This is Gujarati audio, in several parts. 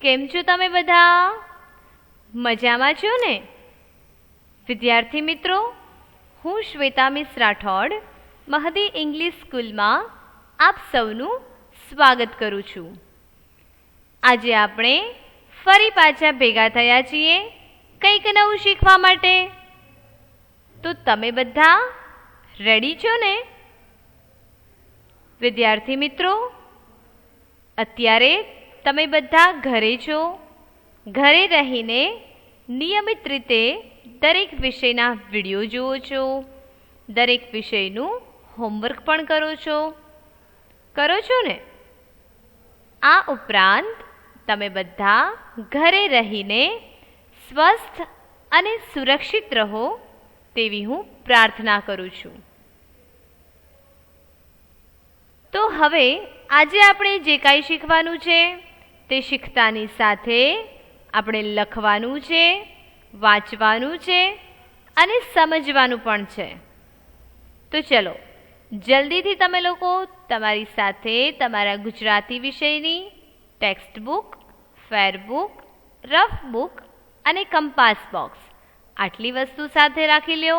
કેમ છો તમે બધા? મજામાં છો ને? વિદ્યાર્થી મિત્રો, હું શ્વેતા મિસ રાઠોડ મહદી ઇંગ્લિશ સ્કૂલમાં આપ સૌનું સ્વાગત કરું છું. આજે આપણે ફરી પાછા ભેગા થયા છીએ કંઈક નવું શીખવા માટે. તો તમે બધા રેડી છો ને? વિદ્યાર્થી મિત્રો, અત્યારે તમે બધા ઘરે છો. ઘરે રહીને નિયમિત રીતે દરેક વિષયના વિડીયો જુઓ છો, દરેક વિષયનું હોમવર્ક પણ કરો છો ને? આ ઉપરાંત તમે બધા ઘરે રહીને સ્વસ્થ અને સુરક્ષિત રહો તેવી હું પ્રાર્થના કરું છું. તો હવે આજે આપણે જે કાંઈ શીખવાનું છે તે શીખતાની સાથે આપણે લખવાનું છે, વાંચવાનું છે અને સમજવાનું પણ છે. તો ચલો જલ્દીથી તમે લોકો તમારી સાથે તમારા ગુજરાતી વિષયની ટેક્સ્ટ બુક, ફેર બુક, રફ બુક અને કંપાસ બોક્સ આટલી વસ્તુ સાથે રાખી લ્યો.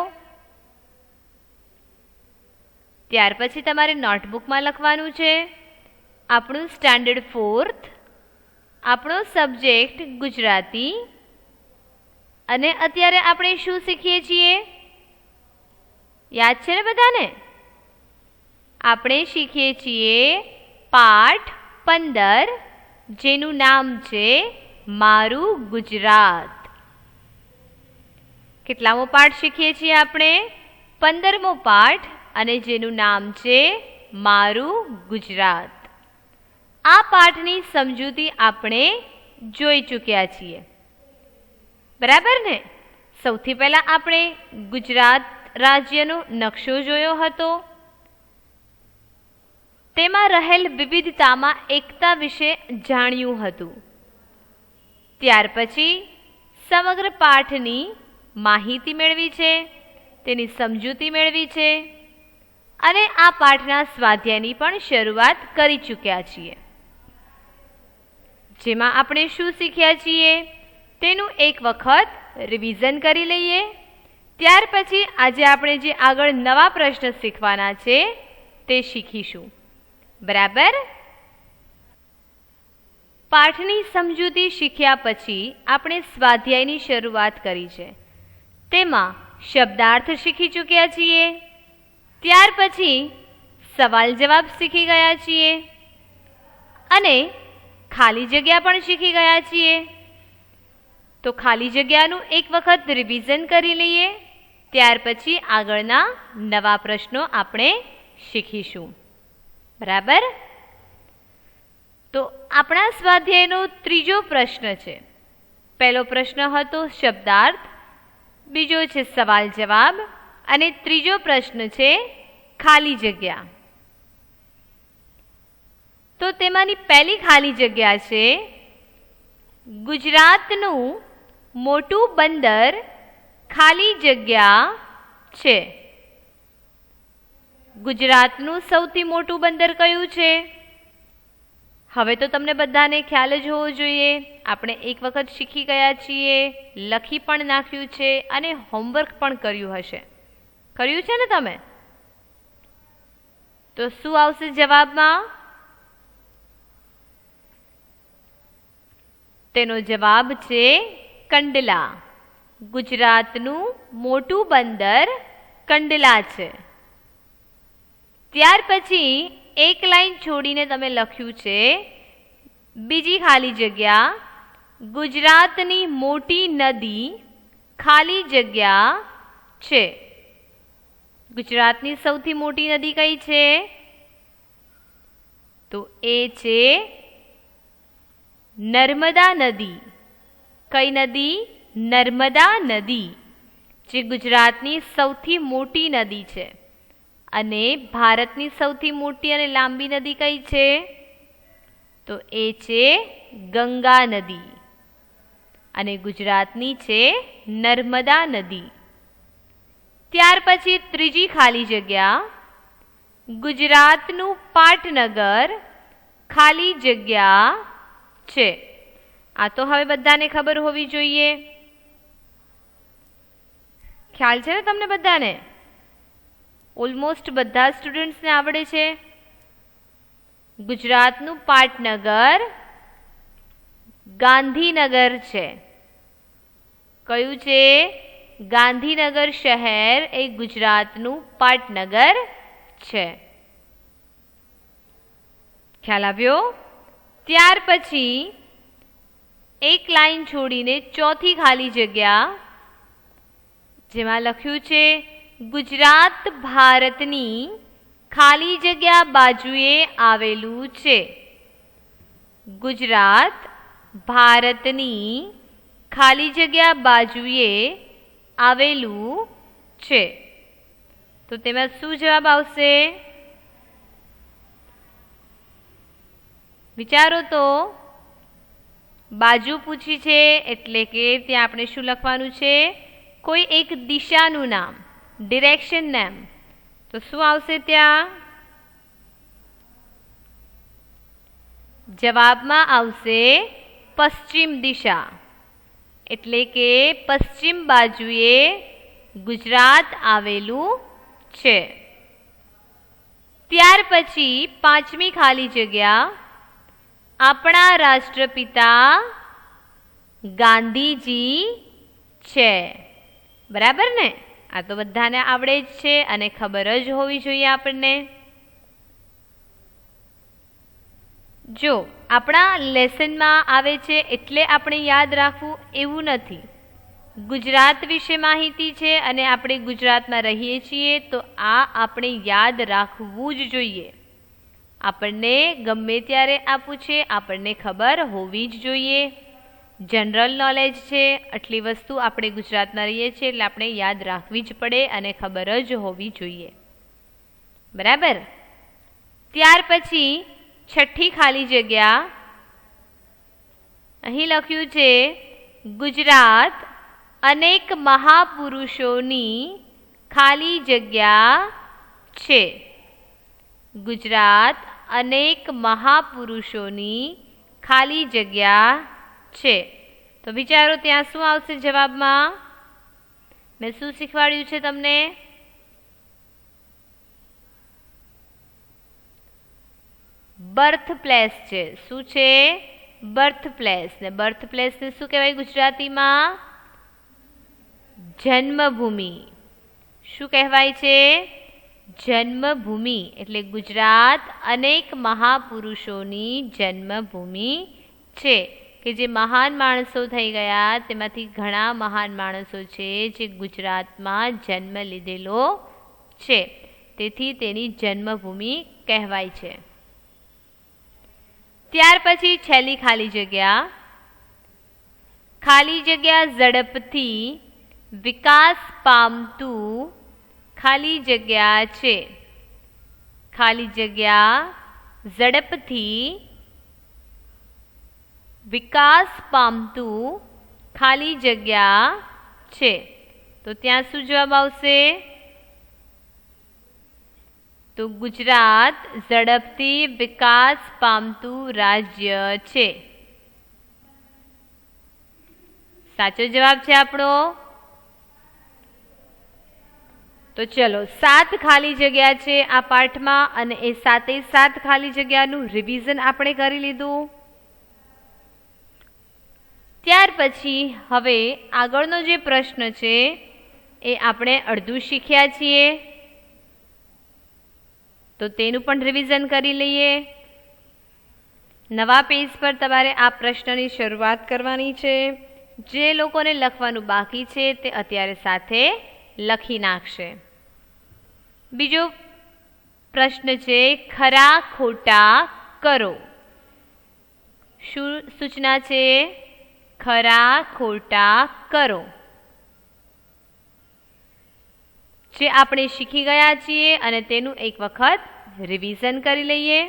ત્યાર પછી તમારે નોટબુકમાં લખવાનું છે આપણું સ્ટાન્ડર્ડ 4th, આપણો સબ્જેક્ટ ગુજરાતી. અને અત્યારે આપણે શું શીખીએ છીએ? યાદ છે ને બધાને? આપણે શીખીએ છીએ પાઠ 15 જેનું નામ છે મારું ગુજરાત. કેટલામો પાઠ શીખીએ છીએ આપણે? 15મો પાઠ, અને જેનું નામ છે મારું ગુજરાત. આ પાઠની સમજૂતી આપણે જોઈ ચૂક્યા છીએ, બરાબર ને? સૌથી પહેલા આપણે ગુજરાત રાજ્યનો નકશો જોયો હતો. તેમાં રહેલ વિવિધતામાં એકતા વિશે જાણ્યું હતું. ત્યાર પછી સમગ્ર પાઠની માહિતી મેળવી છે, તેની સમજૂતી મેળવી છે અને આ પાઠના સ્વાધ્યાયની પણ શરૂઆત કરી ચૂક્યા છીએ. જેમાં આપણે શું શીખ્યા છીએ તેનું એક વખત રિવિઝન કરી લઈએ. ત્યાર પછી આજે આપણે જે આગળ નવા પ્રશ્ન શીખવાના છે તે શીખીશું, બરાબર? પાઠની સમજૂતી શીખ્યા પછી આપણે સ્વાધ્યાયની શરૂઆત કરી છે. તેમાં શબ્દાર્થ શીખી ચૂક્યા છીએ. ત્યાર પછી સવાલ જવાબ શીખી ગયા છીએ અને ખાલી જગ્યા પણ શીખી ગયા છીએ. તો ખાલી જગ્યાનું એક વખત રિવિઝન કરી લઈએ. ત્યાર પછી આગળના નવા પ્રશ્નો આપણે શીખીશું, બરાબર? તો આપણા સ્વાધ્યાયનો ત્રીજો પ્રશ્ન છે. પહેલો પ્રશ્ન હતો શબ્દાર્થ, બીજો છે સવાલ જવાબ અને ત્રીજો પ્રશ્ન છે ખાલી જગ્યા. તો તેમાંની પહેલી ખાલી જગ્યા છે ગુજરાતનું મોટું બંદર ખાલી જગ્યા છે. ગુજરાતનું સૌથી મોટું બંદર કયું છે? હવે તો તમને બધાને ખ્યાલ જ હોવો જોઈએ. આપણે એક વખત શીખી ગયા છીએ, લખી પણ નાખ્યું છે અને હોમવર્ક પણ કર્યું હશે. કર્યું છે ને તમે? તો શું આવશે જવાબમાં? તેનો જવાબ છે કંડલા. ગુજરાતનું મોટું બંદર કંડલા છે. ત્યાર પછી એક લાઈન છોડીને તમે લખ્યું છે બીજી ખાલી જગ્યા, ગુજરાતની મોટી નદી ખાલી જગ્યા છે. ગુજરાતની સૌથી મોટી નદી કઈ છે? તો એ છે નર્મદા નદી. કઈ નદી? નર્મદા નદી, જે ગુજરાતની સૌથી મોટી નદી છે. અને ભારતની સૌથી મોટી અને લાંબી નદી કઈ છે? તો એ છે ગંગા નદી. અને ગુજરાતની છે નર્મદા નદી. ત્યાર પછી ત્રીજી ખાલી જગ્યા, ગુજરાતનું પાટનગર ખાલી જગ્યા છે. આ તો હવે બધાને ખબર હોવી જોઈએ. ખ્યાલ છે ને તમને બધાને? ઓલમોસ્ટ બધા સ્ટુડન્ટ્સને આવડે છે. ગુજરાતનું પાટનગર ગાંધીનગર છે. કયું છે? ગાંધીનગર શહેર એ ગુજરાતનું પાટનગર છે. ખ્યાલ આવ્યો? ત્યાર પછી એક લાઈન છોડીને ચોથી ખાલી જગ્યા જેમાં લખ્યું છે ગુજરાત ભારતની ખાલી જગ્યા બાજુએ આવેલું છે. ગુજરાત ભારતની ખાલી જગ્યા બાજુએ આવેલું છે. તો તેમાં શું જવાબ આવશે? વિચારો તો. બાજુ પૂછી છે એટલે કે ત્યાં આપણે શું લખવાનું છે? કોઈ એક દિશાનું નામ, ડિરેક્શન નેમ. તો શું આવશે ત્યાં? જવાબમાં આવશે પશ્ચિમ દિશા. એટલે કે પશ્ચિમ બાજુએ ગુજરાત આવેલું છે. ત્યાર પછી પાંચમી ખાલી જગ્યા આપણા રાષ્ટ્રપિતા ગાંધીજી છે. બરાબર ને? આ તો બધાને આવડે જ છે અને ખબર જ હોવી જોઈએ આપણને. જો આપણા લેસનમાં આવે છે એટલે આપણે યાદ રાખવું એવું નથી. ગુજરાત વિશે માહિતી છે અને આપણે ગુજરાતમાં રહીએ છીએ તો આ આપણે યાદ રાખવું જ જોઈએ. આપણને ગમે ત્યારે આ પૂછે આપણને ખબર હોવી જ જોઈએ. જનરલ નોલેજ છે, આટલી વસ્તુ આપણે ગુજરાતમાં રહીએ છીએ એટલે આપણે યાદ રાખવી જ પડે અને ખબર જ હોવી જોઈએ. બરાબર? ત્યાર પછી છઠ્ઠી ખાલી જગ્યા અહીં લખ્યું છે ગુજરાત અનેક મહાપુરુષોની ખાલી જગ્યા છે. ગુજરાત અનેક મહાપુરુષોની ખાલી જગ્યા છે. તો વિચારો ત્યાં શું આવશે જવાબમાં? મેં શું શીખવાડ્યું છે તમને? બર્થ પ્લેસ છે. શું છે? Birth place. ને બર્થ પ્લેસને શું કહેવાય ગુજરાતીમાં? જન્મભૂમિ. શું કહેવાય છે? જન્મભૂમિ. એટલે ગુજરાત અનેક મહાપુરુષોની જન્મભૂમિ છે. કે જે મહાન માણસો થઈ ગયા તેમાંથી ઘણા મહાન માણસો છે જે ગુજરાતમાં જન્મ લીધેલો છે. તેથી તેની જન્મભૂમિ કહેવાય છે. ત્યાર પછી છેલ્લી ખાલી જગ્યા ઝડપથી વિકાસ પામતું ખાલી જગ્યા છે. ખાલી જગ્યા ઝડપથી વિકાસ પામતું ખાલી જગ્યા છે. તો ત્યાં શું જવાબ આવશે? તો ગુજરાત ઝડપથી વિકાસ પામતું રાજ્ય છે. સાચો જવાબ છે આપણો. તો ચલો 7 ખાલી જગ્યા છે આ પાઠમાં અને એ 7 ખાલી જગ્યાનું રિવિઝન આપણે કરી લીધું. ત્યાર પછી હવે આગળનો જે પ્રશ્ન છે એ આપણે અડધું શીખ્યા છીએ તો તેનું પણ રિવિઝન કરી લઈએ. નવા પેજ પર તમારે આ પ્રશ્નની શરૂઆત કરવાની છે. જે લોકોને લખવાનું બાકી છે તે અત્યારે સાથે લખી નાખશે. બીજો પ્રશ્ન છે ખરા ખોટા કરો. શું સૂચના છે? ખરા ખોટા કરો. જે આપણે શીખી ગયા છીએ અને તેનું એક વખત રિવિઝન કરી લઈએ.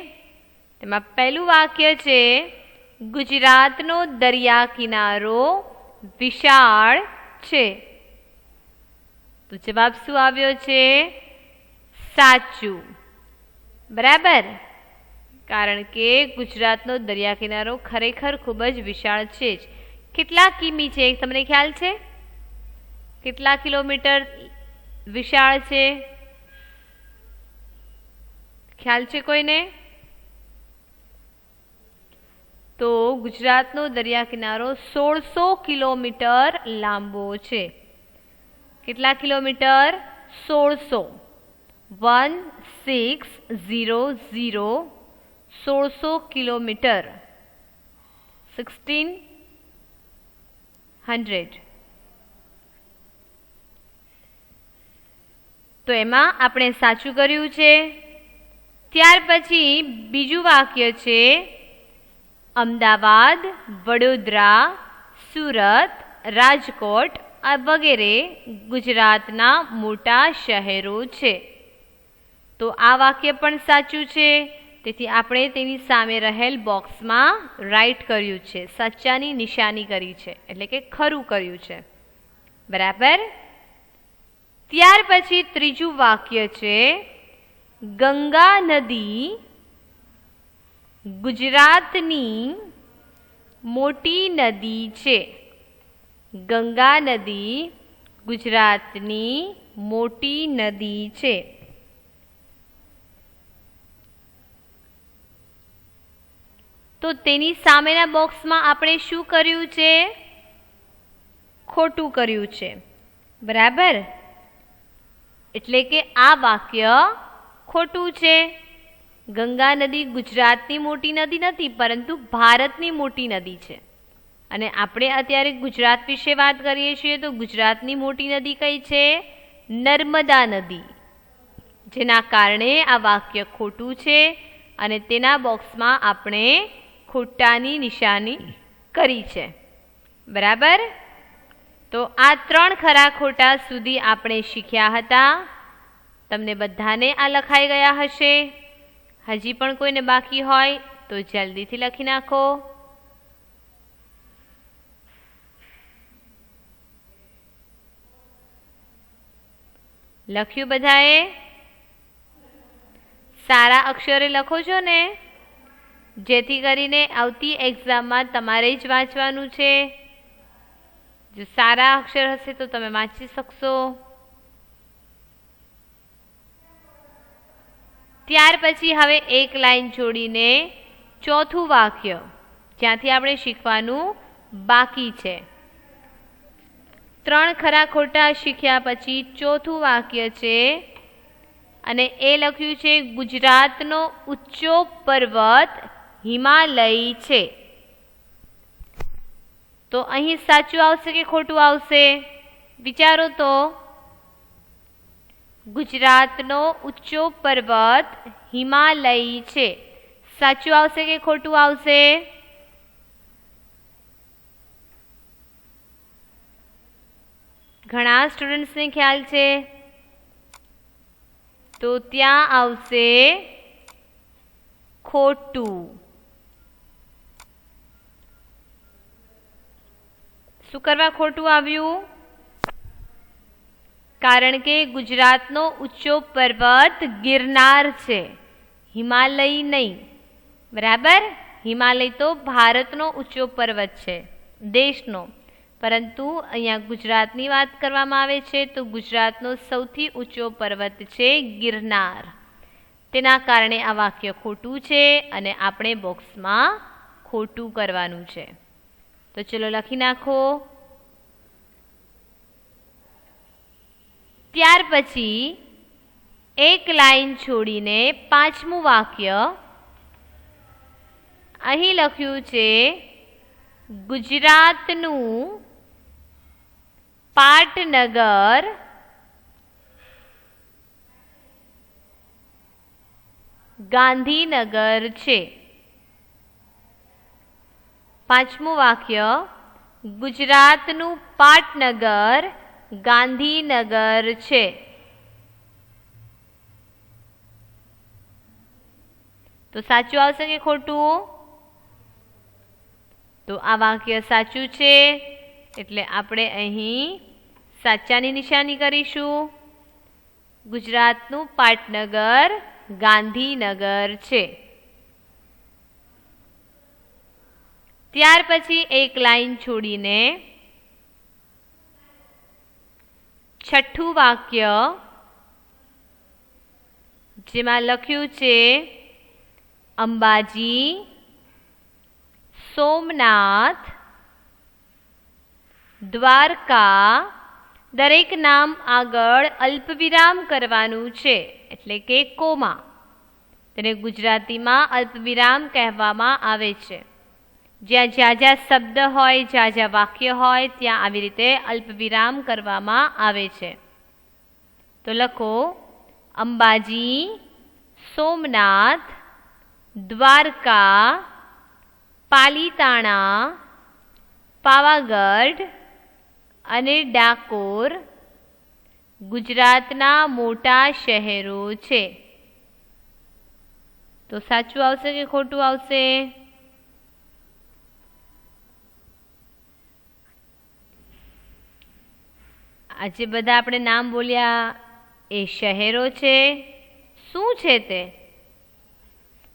તેમાં પહેલું વાક્ય છે ગુજરાતનો દરિયા કિનારો વિશાળ છે. તો જવાબ શું આવ્યો છે? સાચું. બરાબર. કારણ કે ગુજરાતનો દરિયા કિનારો ખરેખર ખૂબ જ વિશાળ છે જ. કેટલા કિમી છે તમને ખ્યાલ છે? કેટલા કિલોમીટર વિશાળ છે? ખ્યાલ છે કોઈને? તો ગુજરાતનો દરિયા કિનારો 1600 કિલોમીટર લાંબો છે. કેટલા કિલોમીટર? 1600. 1600 કિલોમીટર. 1600. તો એમાં આપણે સાચું કર્યું છે. ત્યાર પછી બીજું વાક્ય છે અમદાવાદ, વડોદરા, સુરત, રાજકોટ વગેરે ગુજરાતના મોટા શહેરો છે. તો આ વાક્ય પણ સાચું છે. તેથી આપણે તેની સામે રહેલ બોક્સમાં રાઈટ કર્યું છે, સાચાની નિશાની કરી છે, એટલે કે ખરું કર્યું છે. બરાબર. ત્યાર પછી ત્રીજું વાક્ય છે ગંગા નદી ગુજરાતની મોટી નદી છે. ગંગા નદી ગુજરાતની મોટી નદી છે. તો તેની સામેના બોક્સમાં આપણે શું કર્યું છે? ખોટું કર્યું છે. બરાબર. એટલે કે આ વાક્ય ખોટું છે. ગંગા નદી ગુજરાતની મોટી નદી નથી, પરંતુ ભારતની મોટી નદી છે. અને આપણે અત્યારે ગુજરાત વિશે વાત કરીએ છીએ, તો ગુજરાતની મોટી નદી કઈ છે? નર્મદા નદી. જેના કારણે આ વાક્ય ખોટું છે અને તેના બોક્સમાં આપણે ખોટાની નિશાની કરી છે. બરાબર. તો આ 3 ખરા ખોટા સુધી આપણે શીખ્યા હતા. તમને બધાને આ લખાઈ ગયા હશે. હજી પણ કોઈને બાકી હોય તો જલ્દીથી લખી નાખો. લખ્યું બધાએ? સારા અક્ષરે લખો છો ને? જેથી કરીને આવતી એક્ઝામમાં તમારે જ વાંચવાનું છે. જો સારા અક્ષર હશે તો તમે વાંચી શકશો. ત્યાર પછી હવે એક લાઈન જોડીને ચોથું વાક્ય, જ્યાંથી આપણે શીખવાનું બાકી છે. 3 ખરા ખોટા શીખ્યા પછી ચોથું વાક્ય છે અને એ લખ્યું છે ગુજરાતનો ઊંચો પર્વત હિમાલય છે. તો અહીં સાચું આવશે કે ખોટું આવશે? વિચારો તો. ગુજરાતનો ઊંચો પર્વત હિમાલય છે. સાચું આવશે કે ખોટું આવશે? ઘણા સ્ટુડન્ટ્સને ખ્યાલ છે. તો ત્યાં આવશે ખોટું. શું કરવા ખોટું આવ્યું? કારણ કે ગુજરાતનો ઊંચો પર્વત ગિરનાર છે, હિમાલય નહીં. બરાબર. હિમાલય તો ભારતનો ઊંચો પર્વત છે, દેશનો. પરંતુ અહીંયા ગુજરાતની વાત કરવામાં આવે છે તો ગુજરાતનો સૌથી ઊંચો પર્વત છે ગિરનાર. તેના કારણે આ વાક્ય ખોટું છે અને આપણે બોક્સમાં ખોટું કરવાનું છે. તો ચલો લખી નાખો. ત્યાર પછી એક લાઈન છોડીને 5મું વાક્ય, અહીં લખ્યું છે ગુજરાતનું પાટનગર ગાંધીનગર છે. 5મું વાક્ય ગુજરાતનું પાટનગર ગાંધીનગર છે. તો સાચું આવશે કે ખોટું? તો આ વાક્ય સાચું છે, એટલે આપણે અહીં સાચાની નિશાની કરીશું. ગુજરાતનું પાટનગર ગાંધીનગર છે. ત્યાર પછી એક લાઈન છોડીને છઠ્ઠું વાક્ય જેમાં લખ્યું છે અંબાજી, સોમનાથ, દ્વારકા, દરેક નામ આગળ અલ્પવિરામ કરવાનું છે, એટલે કે કોમા. તેને ગુજરાતીમાં અલ્પવિરામ કહેવામાં આવે છે. જ્યાં જ્યાં શબ્દ હોય, જ્યાં વાક્ય હોય, ત્યાં આવી રીતે અલ્પવિરામ કરવામાં આવે છે. તો લખો અંબાજી, સોમનાથ, દ્વારકા, પાલીતાણા, પાવાગઢ અને ડાકોર ગુજરાતના મોટા શહેરો છે. તો સાચું આવશે કે ખોટું આવશે? આજે બધા આપણે નામ બોલ્યા એ શહેરો છે. શું છે તે?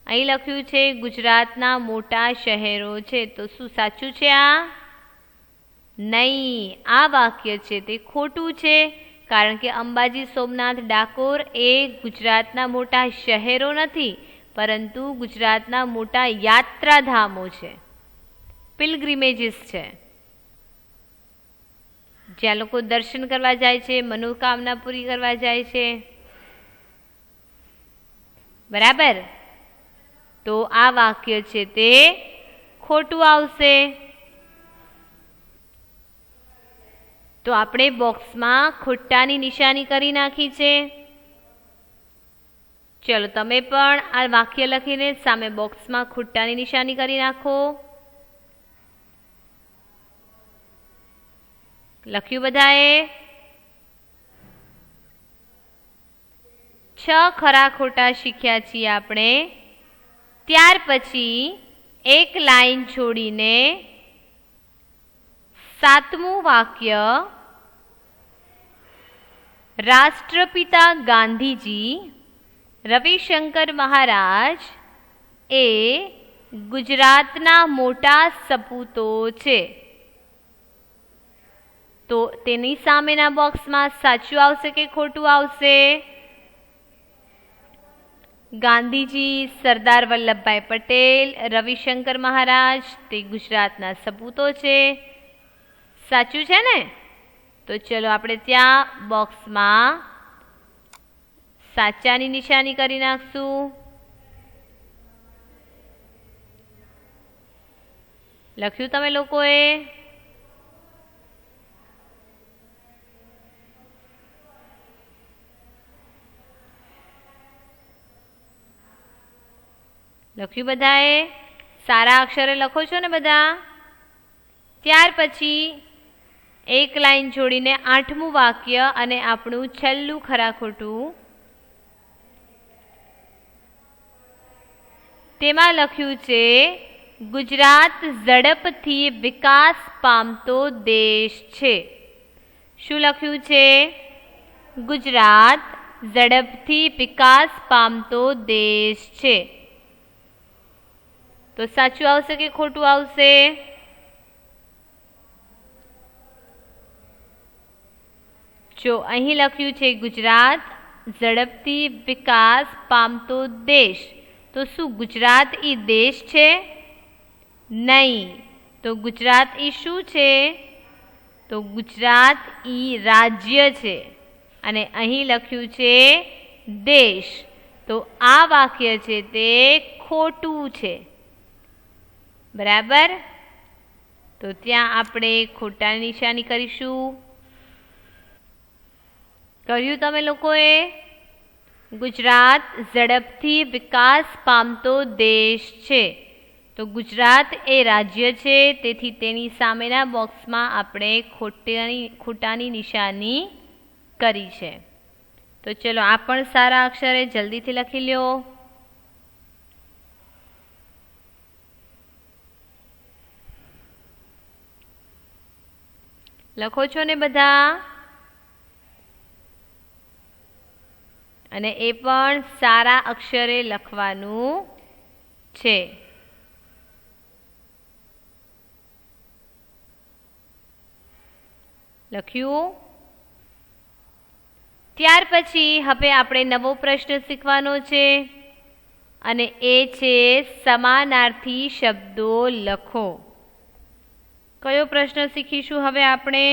અહીં લખ્યું છે ગુજરાતના મોટા શહેરો છે. તો શું સાચું છે આ? નહીં, આ વાક્ય છે તે ખોટું છે. કારણ કે અંબાજી, સોમનાથ, ડાકોર એ ગુજરાતના મોટા શહેરો નથી, પરંતુ ગુજરાતના મોટા યાત્રાધામો છે, પિલગ્રીમેજીસ છે, જ્યાં લોકો દર્શન કરવા જાય છે, મનોકામના પૂરી કરવા જાય છે. બરાબર? તો આ વાક્ય છે તે ખોટું આવશે. તો આપણે બોક્સમાં ખોટાની નિશાની કરી નાખી છે. ચલો તમે પણ આ વાક્ય લખીને સામે બોક્સમાં ખોટાની નિશાની કરી નાખો. લખ્યું બધાએ? 6 ખરા ખોટા શીખ્યા છીએ આપણે. ત્યાર પછી એક લાઈન છોડીને 7મું વાક્ય રાષ્ટ્રપિતા ગાંધીજી, રવિશંકર મહારાજ એ ગુજરાતના મોટા સપૂતો છે. તો તેની સામેના બોક્સમાં સાચું આવશે કે ખોટું આવશે? ગાંધીજી, સરદાર વલ્લભભાઈ પટેલ, રવિશંકર મહારાજ તે ગુજરાતના સપૂતો છે. સાચું છે ને? તો ચલો આપણે ત્યાં બોક્સમાં સાચાની નિશાની કરી નાખશું. લખ્યું તમે લોકોએ? લખ્યું બધાએ? સારા અક્ષરે લખો છો ને બધા? ત્યાર પછી એક લાઈન છોડીને 8મું વાક્ય અને આપણું છેલ્લું ખરા ખોટું. તેમાં લખ્યું છે ગુજરાત ઝડપથી વિકાસ પામતો દેશ છે. શું લખ્યું છે? ગુજરાત ઝડપથી વિકાસ પામતો દેશ છે. તો સાચું આવશે કે ખોટું આવશે? જો અહીં લખ્યું છે ગુજરાત ઝડપથી વિકાસ પામતો દેશ, તો શું ગુજરાત એ દેશ છે? નહીં. તો ગુજરાત એ શું છે? તો ગુજરાત એ રાજ્ય છે. અને અહીં લખ્યું છે દેશ. તો આ વાક્ય છે તે ખોટું છે. બરાબર? તો ત્યાં આપણે ખોટાની નિશાની કરીશું. કર્યું તમે લોકોએ? ગુજરાત ઝડપથી વિકાસ પામતો દેશ છે. તો ગુજરાત એ રાજ્ય છે, તેથી તેની સામેના બોક્સમાં આપણે ખોટાની નિશાની કરી છે. તો ચલો આ પણ સારા અક્ષરે જલ્દીથી લખી લ્યો. લખો છો ને બધા? અને એ પણ સારા અક્ષરે લખવાનું છે. લખ્યું. ત્યાર પછી હવે આપણે નવો પ્રશ્ન શીખવાનો છે અને એ છે સમાનાર્થી શબ્દો લખો. કયો પ્રશ્ન શીખીશું હવે આપણે?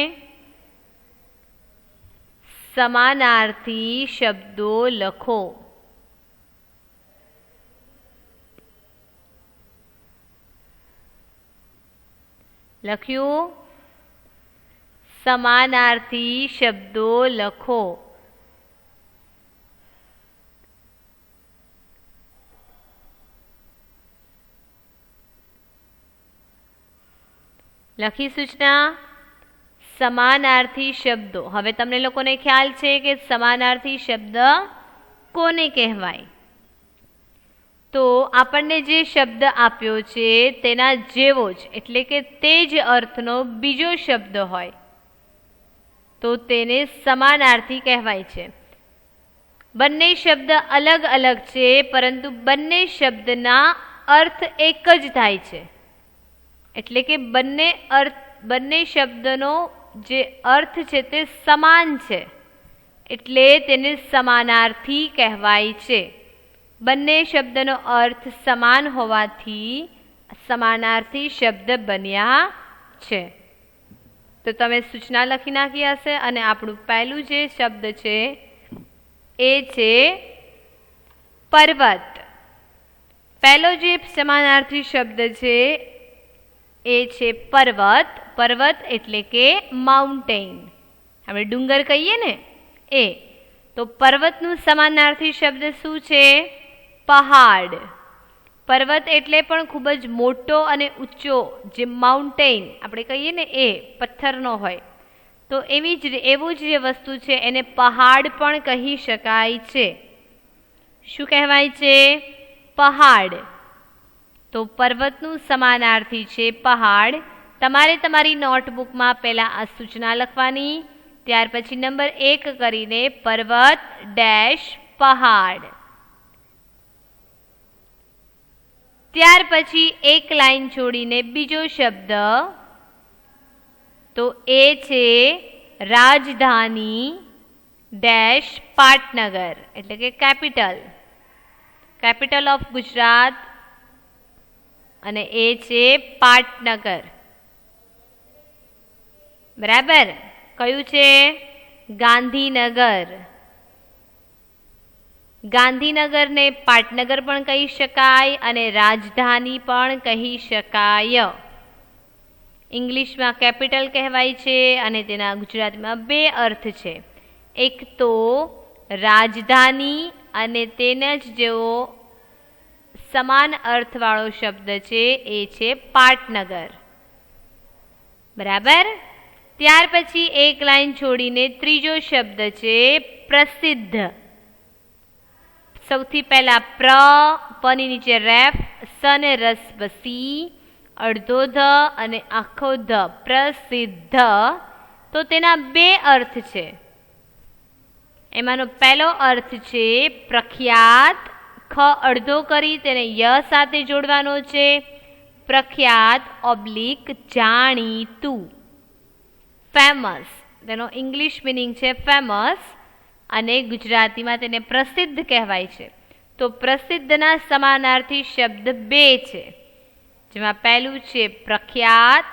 સમાનાર્થી શબ્દો લખો. લખ્યું. સમાનાર્થી શબ્દો લખો. લખી સૂચના સમાનાર્થી શબ્દો. હવે તમને લોકોને ખ્યાલ છે કે સમાનાર્થી શબ્દ કોને કહેવાય? તો આપણને જે શબ્દ આપ્યો છે તેના જેવો જ એટલે કે તે જ અર્થનો બીજો શબ્દ હોય તો તેને સમાનાર્થી કહેવાય છે. બંને શબ્દ અલગ અલગ છે પરંતુ બંને શબ્દના અર્થ એક જ થાય છે. એટલે કે બંને શબ્દનો જે અર્થ છે તે સમાન છે એટલે તેને સમાનાર્થી કહેવાય છે. બંને શબ્દનો અર્થ સમાન હોવાથી સમાનાર્થી શબ્દ બન્યા છે. તો તમે સૂચના લખી નાખી હશે અને આપણું પહેલું જે શબ્દ છે એ છે પર્વત. પહેલો જે સમાનાર્થી શબ્દ છે એ છે પર્વત. પર્વત એટલે કે માઉન્ટેન. આપણે ડુંગર કહીએ ને એ. તો પર્વતનું સમાનાર્થી શબ્દ શું છે? પહાડ. પર્વત એટલે પણ ખૂબ જ મોટો અને ઊંચો જે માઉન્ટેન આપણે કહીએ ને એ પથ્થરનો હોય તો એવું જ જે વસ્તુ છે એને પહાડ પણ કહી શકાય છે. શું કહેવાય છે? પહાડ. તો પર્વતનું સમાનાર્થી છે પહાડ. તમારે તમારી નોટબુકમાં પહેલાં આ સૂચના લખવાની, ત્યાર પછી નંબર 1 કરીને પર્વત ડેશ પહાડ. ત્યાર પછી એક લાઈન છોડીને બીજો શબ્દ તો એ છે રાજધાની ડેશ પાટનગર એટલે કે કેપિટલ. કેપિટલ ઓફ ગુજરાત અને એ છે પાટનગર. બરાબર. કયું છે? ગાંધીનગર. ગાંધીનગરને પાટનગર પણ કહી શકાય અને રાજધાની પણ કહી શકાય. ઇંગ્લિશમાં કેપિટલ કહેવાય છે અને તેના ગુજરાતીમાં બે અર્થ છે. એક તો રાજધાની અને તેના જ જેવો સમાન અર્થવાળો શબ્દ છે એ છે પાટનગર. બરાબર. ત્યાર પછી એક લાઈન છોડીને ત્રીજો શબ્દ છે પ્રસિદ્ધ. સૌથી પહેલા પની નીચે રેફ, સને રસ બસી, અડધો ધ અને આખો ધ. પ્રસિદ્ધ. તો તેના બે અર્થ છે. એમાંનો પહેલો અર્થ છે પ્રખ્યાત. ખ અડધો કરી તેને ય સાથે જોડવાનો છે. પ્રખ્યાત ઓબ્લિક જાણીતું. ફેમસ તેનો ઇંગ્લિશ મિનિંગ છે ફેમસ અને ગુજરાતીમાં તેને પ્રસિદ્ધ કહેવાય છે. તો પ્રસિદ્ધના સમાનાર્થી શબ્દ બે છે જેમાં પહેલું છે પ્રખ્યાત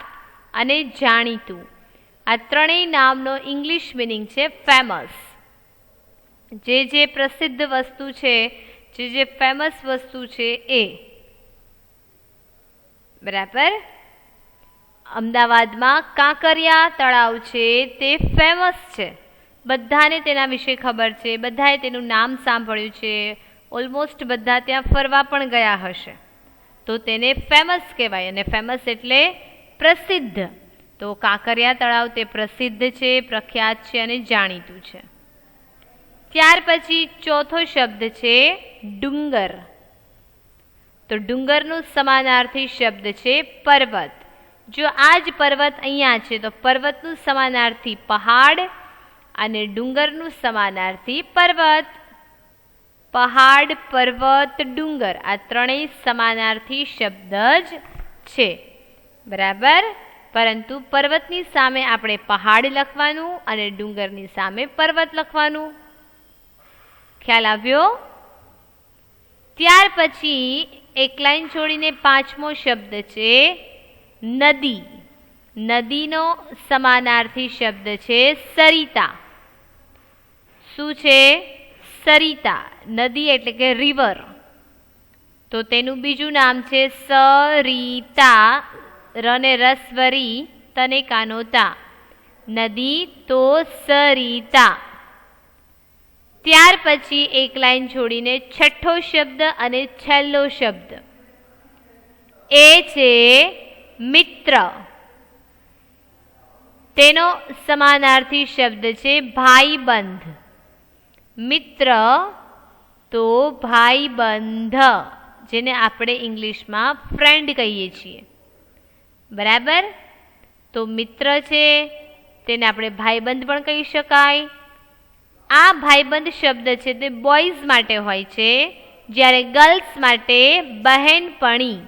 અને જાણીતું. આ ત્રણેય નામનો ઇંગ્લિશ મિનિંગ છે ફેમસ. જે પ્રસિદ્ધ વસ્તુ છે, જે ફેમસ વસ્તુ છે એ. બરાબર. અમદાવાદમાં કાંકરિયા તળાવ છે તે ફેમસ છે. બધાને તેના વિશે ખબર છે, બધાએ તેનું નામ સાંભળ્યું છે. ઓલમોસ્ટ બધા ત્યાં ફરવા પણ ગયા હશે તો તેને ફેમસ કહેવાય. અને ફેમસ એટલે પ્રસિદ્ધ. તો કાંકરિયા તળાવ તે પ્રસિદ્ધ છે, પ્રખ્યાત છે અને જાણીતું છે. ત્યાર પછી ચોથો શબ્દ છે ડુંગર. તો ડુંગરનું સમાનાર્થી શબ્દ છે પર્વત. જો આ જ પર્વત અહીંયા છે તો પર્વતનું સમાનાર્થી પહાડ અને ડુંગરનું સમાનાર્થી પર્વત. પહાડ, પર્વત, ડુંગર આ ત્રણેય સમાનાર્થી શબ્દ જ છે. બરાબર. પરંતુ પર્વતની સામે આપણે પહાડ લખવાનું અને ડુંગરની સામે પર્વત લખવાનું. ખ્યાલ આવ્યો? ત્યાર પછી એક લાઈન છોડીને પાંચમો શબ્દ છે નદી. નદીનો સમાનાર્થી શબ્દ છે સરિતા. શું છે? સરિતા. નદી એટલે કે રિવર, તો તેનું બીજું નામ છે સરિતા. રને રસવરી તને કાનોતા. નદી તો સરિતા. ત્યાર પછી એક લાઈન છોડીને છઠ્ઠો શબ્દ અને છેલ્લો શબ્દ એ છે મિત્ર. તેનો સમાનાર્થી શબ્દ છે ભાઈબંધ. મિત્ર તો ભાઈબંધ, જેને આપણે ઇંગ્લિશમાં ફ્રેન્ડ કહીએ છીએ. બરાબર? તો મિત્ર છે તેને આપણે ભાઈબંધ પણ કહી શકાય. આ ભાઈબંધ શબ્દ છે તે બોયઝ માટે હોય છે, જ્યારે ગર્લ્સ માટે બહેનપણી.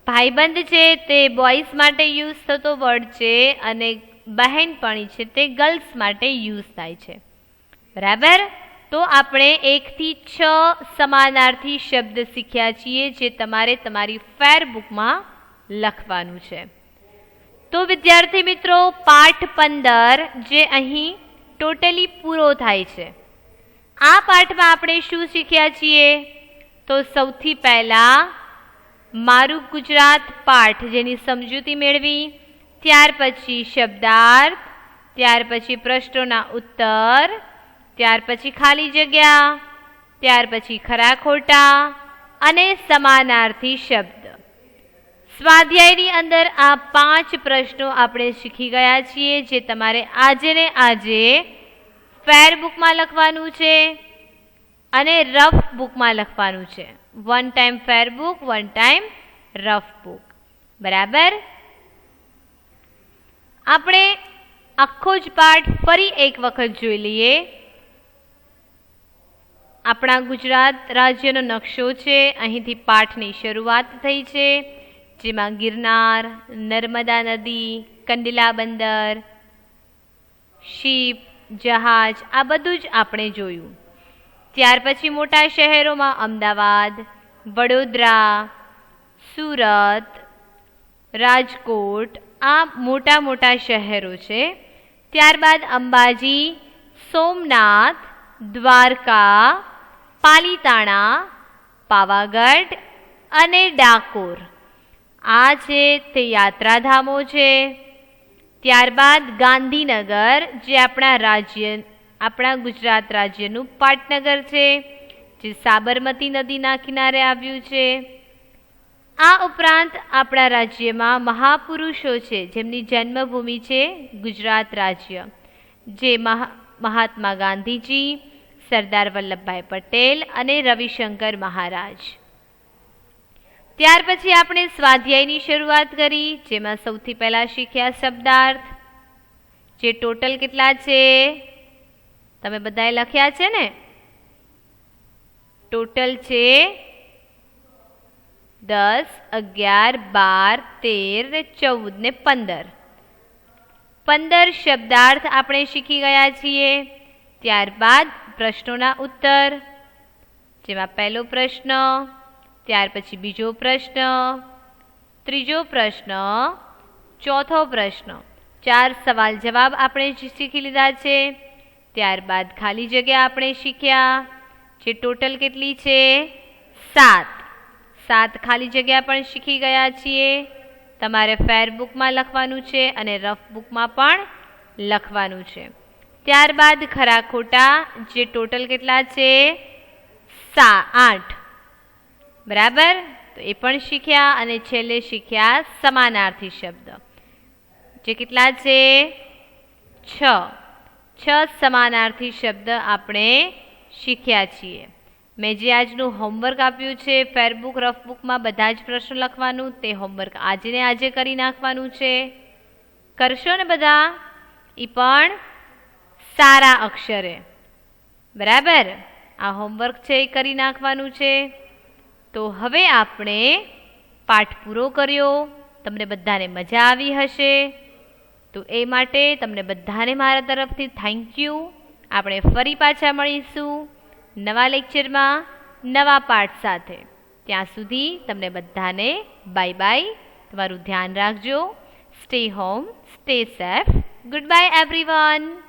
ભાઈબંધ છે તે બોયઝ માટે યુઝ થતો વર્ડ છે અને બહેનપણી છે તે ગર્લ્સ માટે યુઝ થાય છે. બરાબર? તો આપણે 1 થી 6 સમાનાર્થી શબ્દ શીખ્યા છીએ, જે તમારે તમારી ફેર બુકમાં લખવાનું છે. તો વિદ્યાર્થી મિત્રો, પાઠ 15 જે અહીં ટોટલી પૂરો થાય છે. આ પાઠમાં આપણે શું શીખ્યા છીએ? તો સૌથી પહેલા મારું ગુજરાત પાઠ જેની સમજૂતી મેળવી, ત્યાર પછી શબ્દાર્થ, ત્યાર પછી પ્રશ્નોના ઉત્તર, ત્યાર પછી ખાલી જગ્યા, ત્યાર પછી ખરા ખોટા અને સમાનાર્થી શબ્દ. સ્વાધ્યાયની અંદર આ 5 પ્રશ્નો આપણે શીખી ગયા છીએ, જે તમારે આજે ને આજે ફેર બુકમાં લખવાનું છે અને રફ બુકમાં લખવાનું છે. 1 ટાઈમ ફેર બુક, 1 ટાઈમ રફ બુક. બરાબર? આપણે આખો જ પાઠ ફરી એક વખત જોઈ લઈએ. આપણા ગુજરાત રાજ્યનો નકશો છે. અહીંથી પાઠની શરૂઆત થઈ છે, જેમાં ગિરનાર, નર્મદા નદી, કંડલા બંદર, શિપ, જહાજ, આ બધું જ આપણે જોયું. ત્યાર પછી મોટા શહેરોમાં અમદાવાદ, વડોદરા, સુરત, રાજકોટ, આ મોટા મોટા શહેરો છે. ત્યારબાદ અંબાજી, સોમનાથ, દ્વારકા, પાલીતાણા, પાવાગઢ અને ડાકોર, આ છે તે યાત્રાધામો છે. ત્યારબાદ ગાંધીનગર, જે આપણા ગુજરાત રાજ્યનું પાટનગર છે, જે સાબરમતી નદીના કિનારે આવ્યું છે. આ ઉપરાંત આપણા રાજ્યમાં મહાપુરુષો છે જેમની જન્મભૂમિ છે ગુજરાત રાજ્ય, જે મહાત્મા ગાંધીજી, સરદાર વલ્લભભાઈ પટેલ અને રવિશંકર મહારાજ. ત્યાર પછી આપણે સ્વાધ્યાયની શરૂઆત કરી, જેમાં સૌથી પહેલા શીખ્યા શબ્દાર્થ, જે ટોટલ કેટલા છે? તમે બધાએ લખ્યા છે ને? ટોટલ છે 10, 11, 12, 13, 14 ને 15. 15 શબ્દાર્થ આપણે શીખી ગયા છીએ. ત્યારબાદ પ્રશ્નોના ઉત્તર, જેમાં પહેલો પ્રશ્ન, ત્યાર પછી બીજો પ્રશ્ન, ત્રીજો પ્રશ્ન, ચોથો પ્રશ્ન, 4 સવાલ જવાબ આપણે શીખી લીધા છે. ત્યારબાદ ખાલી જગ્યા આપણે શીખ્યા, જે ટોટલ કેટલી છે? 7 ખાલી જગ્યા પણ શીખી ગયા છીએ. તમારે ફેર બુકમાં લખવાનું છે અને રફ બુકમાં પણ લખવાનું છે. ત્યારબાદ ખરા ખોટા, જે ટોટલ કેટલા છે? 8. બરાબર? તો એ પણ શીખ્યા. અને છેલ્લે શીખ્યા સમાનાર્થી શબ્દ, જે કેટલા છે? 6 સમાનાર્થી શબ્દ આપણે શીખ્યા છીએ. મેં જે આજનું હોમવર્ક આપ્યું છે ફેર બુક, રફ બુકમાં બધા જ પ્રશ્નો લખવાનું, તે હોમવર્ક આજે ને આજે કરી નાખવાનું છે. કરશો ને બધા? એ પણ સારા અક્ષરે. બરાબર? આ હોમવર્ક છે એ કરી નાખવાનું છે. તો હવે આપણે પાઠ પૂરો કર્યો, તમને બધાને મજા આવી હશે. તો એ માટે તમને બધાને મારા તરફથી થેન્ક યુ. આપણે ફરી પાછા મળીશું નવા લેક્ચરમાં નવા પાઠ સાથે. ત્યાં સુધી તમને બધાને બાય બાય. તમારું ધ્યાન રાખજો. Stay home, stay safe. Good bye everyone.